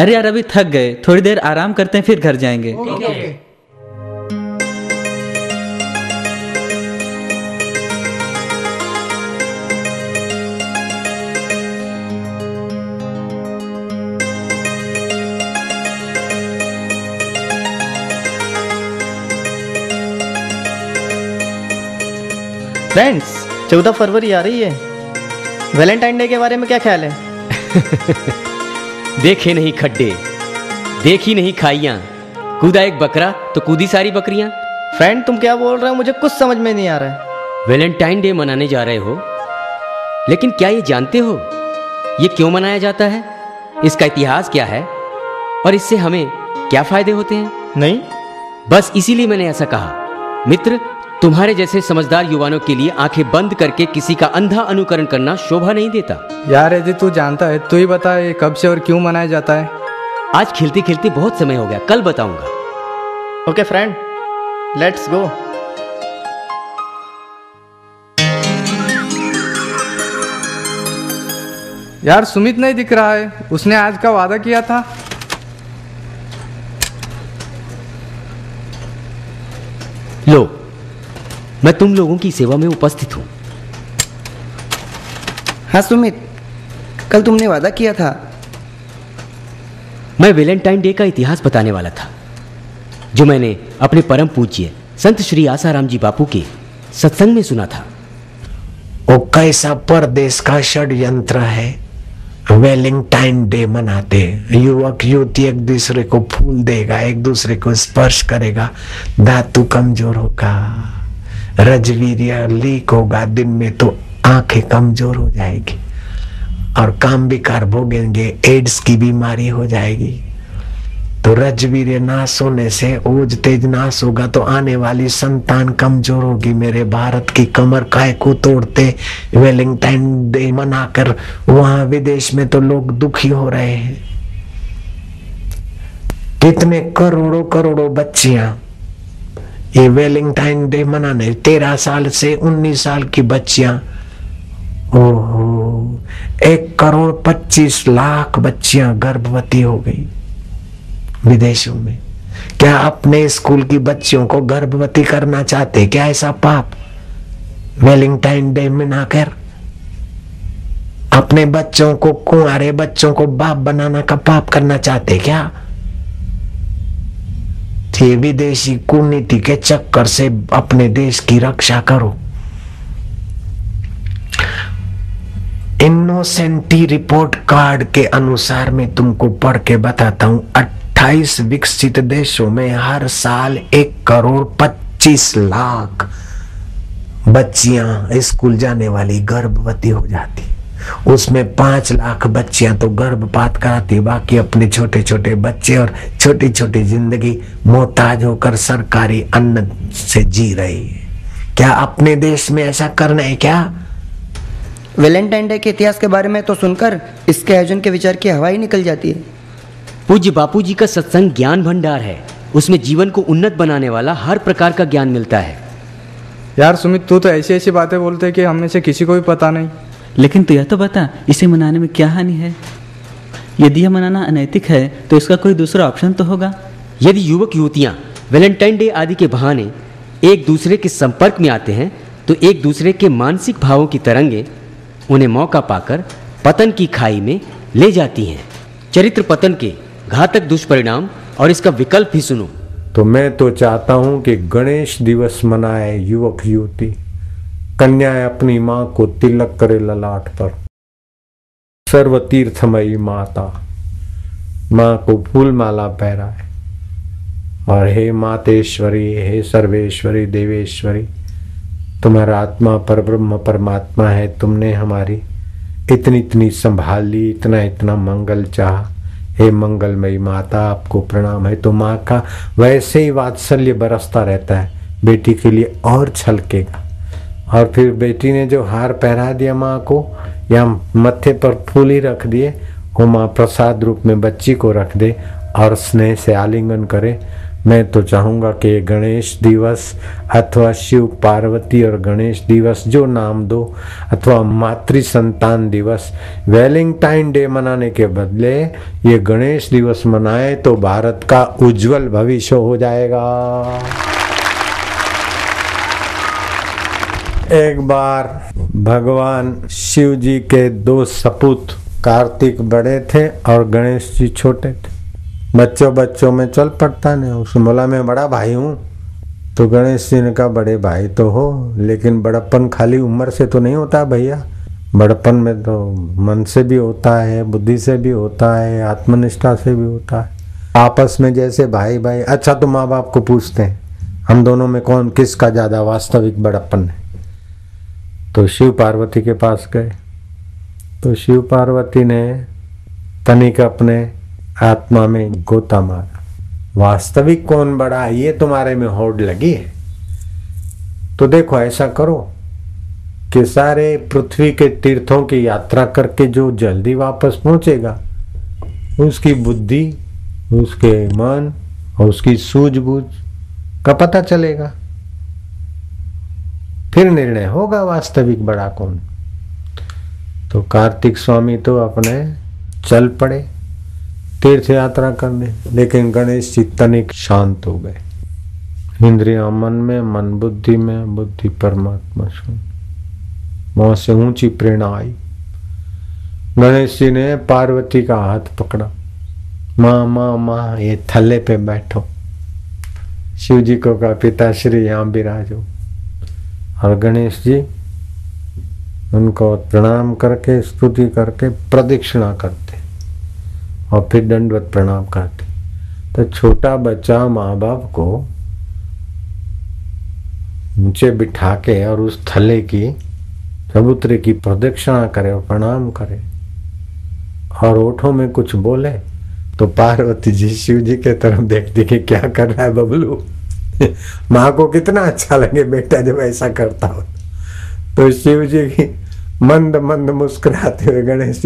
अरे यार अभी थक गए, थोड़ी देर आराम करते हैं फिर घर जाएंगे। ओके। फ्रेंड्स, 14 फरवरी आ रही है। वैलेंटाइन डे के बारे में क्या ख्याल है? देखे नहीं खड्डे, देखी नहीं खाइयां, कूदा एक बकरा तो कूदी सारी बकरियां। फ्रेंड, तुम क्या बोल रहे हो? मुझे कुछ समझ में नहीं आ रहा है। वैलेंटाइन डे मनाने जा रहे हो, लेकिन क्या ये जानते हो ये क्यों मनाया जाता है? इसका इतिहास क्या है और इससे हमें क्या फायदे होते हैं? नहीं। बस इसीलिए मैंने ऐसा कहा। मित्र, तुम्हारे जैसे समझदार युवाओं के लिए आंखें बंद करके किसी का अंधा अनुकरण करना शोभा नहीं देता। यार यदि तू जानता है तो ही बता, ये कब से और क्यों मनाया जाता है? आज खेलते खेलते बहुत समय हो गया, कल बताऊंगा। Okay friend, let's go. यार सुमित नहीं दिख रहा है, उसने आज का वादा किया था। लो, मैं तुम लोगों की सेवा में उपस्थित हूं। हाँ सुमित, कल तुमने वादा किया था। मैं वैलेंटाइन डे का इतिहास बताने वाला था, जो मैंने अपने परम पूज्य संत श्री आसाराम जी बापू के सत्संग में सुना था। वो कैसा परदेश का षड्यंत्र है। वैलेंटाइन डे मनाते, युवक युवती एक दूसरे को फूल देगा, एक दूसरे को स्पर्श करेगा, धातु कमजोर होगा, रजवीर्य लीक होगा, दिन में तो आंखें कमजोर हो जाएगी और काम विकार भोगेंगे, एड्स की बीमारी हो जाएगी। तो रजवीर्य नाश होने से ओज तेज नाश होगा, तो आने वाली संतान कमजोर होगी। मेरे भारत की कमर काय को तोड़ते वैलेंटाइन डे मनाकर वहां विदेश में तो लोग दुखी हो रहे हैं। कितने करोड़ों करोड़ों बच्चियां ये वैलेंटाइन डे मनाने, 13 साल से 19 साल की बच्चियां, ओहो 1,25,00,000 बच्चियां गर्भवती हो गई विदेशों में। क्या अपने स्कूल की बच्चियों को गर्भवती करना चाहते? क्या ऐसा पाप वैलेंटाइन डे मनाकर अपने बच्चों को, कुंवारे बच्चों को बाप बनाना का पाप करना चाहते क्या? ये विदेशी कूटनीति के चक्कर से अपने देश की रक्षा करो। इनोसेंटी रिपोर्ट कार्ड के अनुसार मैं तुमको पढ़ के बताता हूं, 28 विकसित देशों में हर साल 1,25,00,000 बच्चियां स्कूल जाने वाली गर्भवती हो जाती। उसमें 5 लाख बच्चियां तो गर्भपात कराती, बाकी अपने छोटे छोटे बच्चे और छोटी छोटी जिंदगी मोहताज होकर सरकारी अन्न से जी रही है। क्या अपने देश में ऐसा करना है क्या? वैलेंटाइन डे के इतिहास के बारे में तो सुनकर इसके आयोजन के विचार की हवा ही निकल जाती है। पूज्य बापू जी का सत्संग ज्ञान भंडार है, उसमें जीवन को उन्नत बनाने वाला हर प्रकार का ज्ञान मिलता है। यार सुमित, तू तो ऐसी ऐसी बातें बोलते हैं कि हम में से किसी को भी पता नहीं। लेकिन तू यह तो बता, इसे मनाने में क्या हानि है? यदि यह मनाना अनैतिक है तो इसका कोई दूसरा ऑप्शन तो होगा। यदि युवक युवतियां वैलेंटाइन डे आदि के बहाने एक दूसरे के संपर्क में आते हैं तो एक दूसरे के मानसिक भावों की तरंगे उन्हें मौका पाकर पतन की खाई में ले जाती हैं। चरित्र पतन के घातक दुष्परिणाम और इसका विकल्प भी सुनो। तो मैं तो चाहता हूं कि गणेश दिवस मनाए युवक युवती, कन्याएं अपनी मां को तिलक करे ललाट पर, सर्वतीर्थमयी माता मां को फूल माला पहराए और हे मातेश्वरी, हे सर्वेश्वरी, देवेश्वरी, तुम्हारा आत्मा पर ब्रह्म परमात्मा है, तुमने हमारी इतनी इतनी संभाल ली, इतना इतना मंगल चाह, हे मंगलमयी माता आपको प्रणाम है। तो माँ का वैसे ही वात्सल्य बरसता रहता है, बेटी के लिए और छलकेगा। और फिर बेटी ने जो हार पहरा दिया माँ को या मत्थे पर फूल ही रख दिए, वो माँ प्रसाद रूप में बच्ची को रख दे और स्नेह से आलिंगन करे मैं तो चाहूंगा कि गणेश दिवस अथवा शिव पार्वती और गणेश दिवस जो नाम दो, अथवा मातृ संतान दिवस, वैलेंटाइन डे मनाने के बदले ये गणेश दिवस मनाए तो भारत का उज्जवल भविष्य हो जाएगा। एक बार भगवान शिव जी के दो सपूत, कार्तिक बड़े थे और गणेश जी छोटे थे। बच्चों में चल पड़ता नहीं, उसने बोला मैं बड़ा भाई हूँ। तो गणेश जी ने कहा बड़े भाई तो हो, लेकिन बड़प्पन खाली उम्र से तो नहीं होता भैया, बड़प्पन में तो मन से भी होता है, बुद्धि से भी होता है, आत्मनिष्ठा से भी होता है। आपस में जैसे भाई भाई। अच्छा तो माँ बाप को पूछते हैं हम दोनों में कौन किसका ज्यादा वास्तविक बड़प्पन है। तो शिव पार्वती के पास गए तो शिव पार्वती ने तनिक अपने आत्मा में गोता मारा, वास्तविक कौन बड़ा है ये तुम्हारे में होड़ लगी है। तो देखो ऐसा करो कि सारे पृथ्वी के तीर्थों की यात्रा करके जो जल्दी वापस पहुंचेगा उसकी बुद्धि, उसके मन और उसकी सूझबूझ का पता चलेगा, फिर निर्णय होगा वास्तविक बड़ा कौन। तो कार्तिक स्वामी तो अपने चल पड़े तीर्थ यात्रा करने, लेकिन गणेश जी तनिक शांत हो गए। इंद्रियां मन में, मन बुद्धि में, बुद्धि परमात्मा शून्य। वहां से ऊंची प्रेरणा आई। गणेश जी ने पार्वती का हाथ पकड़ा, माँ माँ माँ ये थल्ले पे बैठो। शिव जी को कहा पिताश्री यहाँ विराजो। और गणेश जी उनको प्रणाम करके स्तुति करके प्रदक्षिणा करते और फिर दंडवत प्रणाम करते। तो छोटा बच्चा माँ बाप को नीचे बिठा के और उस थले की चबूतरे की प्रदक्षिणा करे और प्रणाम करे और ओठों में कुछ बोले, तो पार्वती जी शिव जी के तरफ देखती कि क्या कर रहा है बबलू। माँ को कितना अच्छा लगे बेटा जब ऐसा करता हो। तो शिव जी की मंद मंद मुस्कुराते हुए गणेश